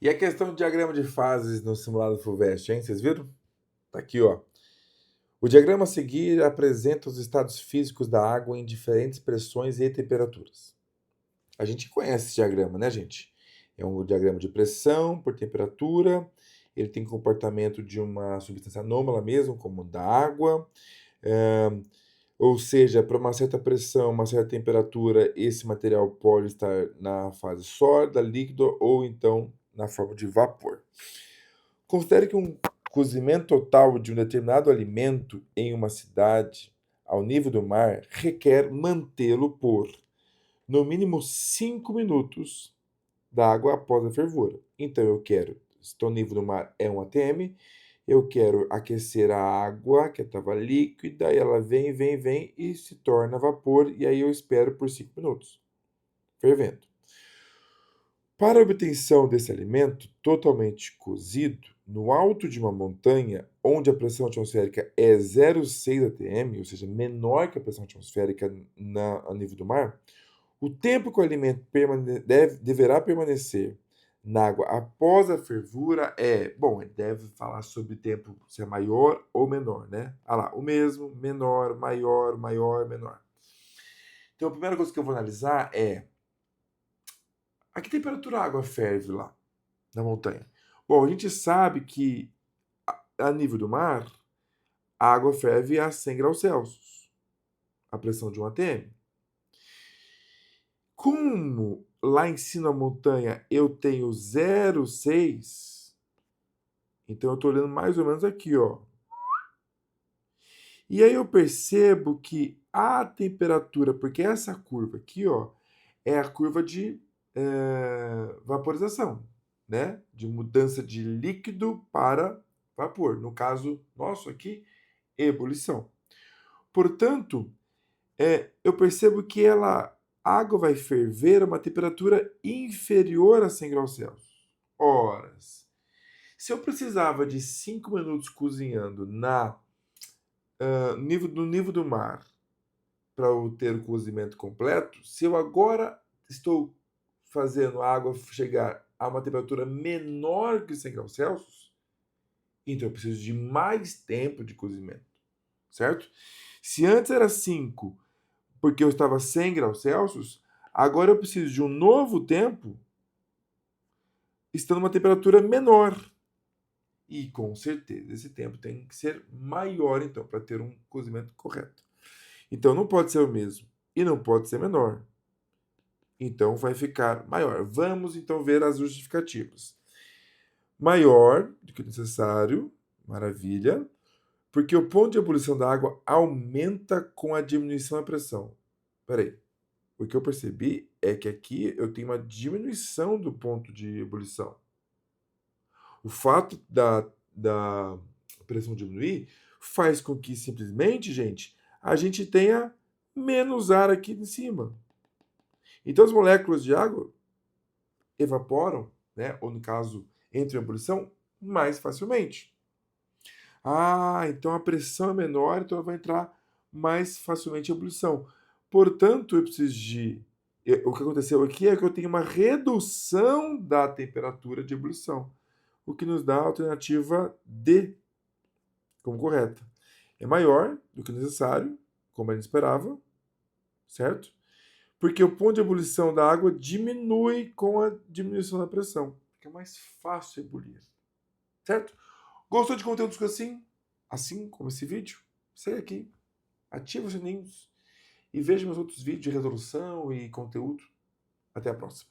E a questão do diagrama de fases no simulado FUVEST, hein? Vocês viram? Tá aqui, ó. O diagrama a seguir apresenta os estados físicos da água em diferentes pressões e temperaturas. A gente conhece esse diagrama, né, gente? É um diagrama de pressão por temperatura. Ele tem comportamento de uma substância anômala mesmo, como da água. Ou seja, para uma certa pressão, uma certa temperatura, esse material pode estar na fase sólida, líquido ou então na forma de vapor. Considere que um cozimento total de um determinado alimento em uma cidade ao nível do mar requer mantê-lo por, no mínimo, 5 minutos da água após a fervura. Então eu quero, se o nível do mar é 1 atm, eu quero aquecer a água que estava líquida, e ela vem e se torna vapor, e aí eu espero por 5 minutos, fervendo. Para a obtenção desse alimento totalmente cozido, no alto de uma montanha, onde a pressão atmosférica é 0,6 atm, ou seja, menor que a pressão atmosférica a nível do mar, o tempo que o alimento deverá permanecer na água após a fervura bom, ele deve falar sobre tempo se é maior ou menor, né? Ah lá, o mesmo, menor, maior, maior, menor. Então, a primeira coisa que eu vou analisar é a que temperatura a água ferve lá na montanha? Bom, a gente sabe que a nível do mar, a água ferve a 100 graus Celsius, a pressão de 1 atm. Como lá em cima na montanha eu tenho 0,6, então eu estou olhando mais ou menos aqui, ó. E aí eu percebo que a temperatura, porque essa curva aqui, ó, é a curva de vaporização, né? De mudança de líquido para vapor. No caso nosso aqui, ebulição. Portanto, eu percebo que a água vai ferver a uma temperatura inferior a 100 graus Celsius. Horas. Se eu precisava de 5 minutos cozinhando no nível do mar para eu ter o cozimento completo, se eu agora estou fazendo a água chegar a uma temperatura menor que 100 graus Celsius, então eu preciso de mais tempo de cozimento, certo? Se antes era 5, porque eu estava a 100 graus Celsius, agora eu preciso de um novo tempo estando uma temperatura menor. E com certeza esse tempo tem que ser maior, então, para ter um cozimento correto. Então não pode ser o mesmo e não pode ser menor. Então vai ficar maior. Vamos então ver as justificativas. Maior do que o necessário, maravilha, porque o ponto de ebulição da água aumenta com a diminuição da pressão. Peraí, o que eu percebi é que aqui eu tenho uma diminuição do ponto de ebulição. O fato da pressão diminuir faz com que simplesmente, gente, a gente tenha menos ar aqui em cima. Então as moléculas de água evaporam, né, ou no caso, entram em ebulição mais facilmente. Ah, então a pressão é menor, então ela vai entrar mais facilmente em ebulição. Portanto, eu preciso de. O que aconteceu aqui é que eu tenho uma redução da temperatura de ebulição, o que nos dá a alternativa D como correta. É maior do que o necessário, como a gente esperava, certo? Porque o ponto de ebulição da água diminui com a diminuição da pressão. Fica mais fácil ebulir, certo? Gostou de conteúdos assim como esse vídeo? Segue aqui, ativa os sininhos e veja meus outros vídeos de resolução e conteúdo. Até a próxima.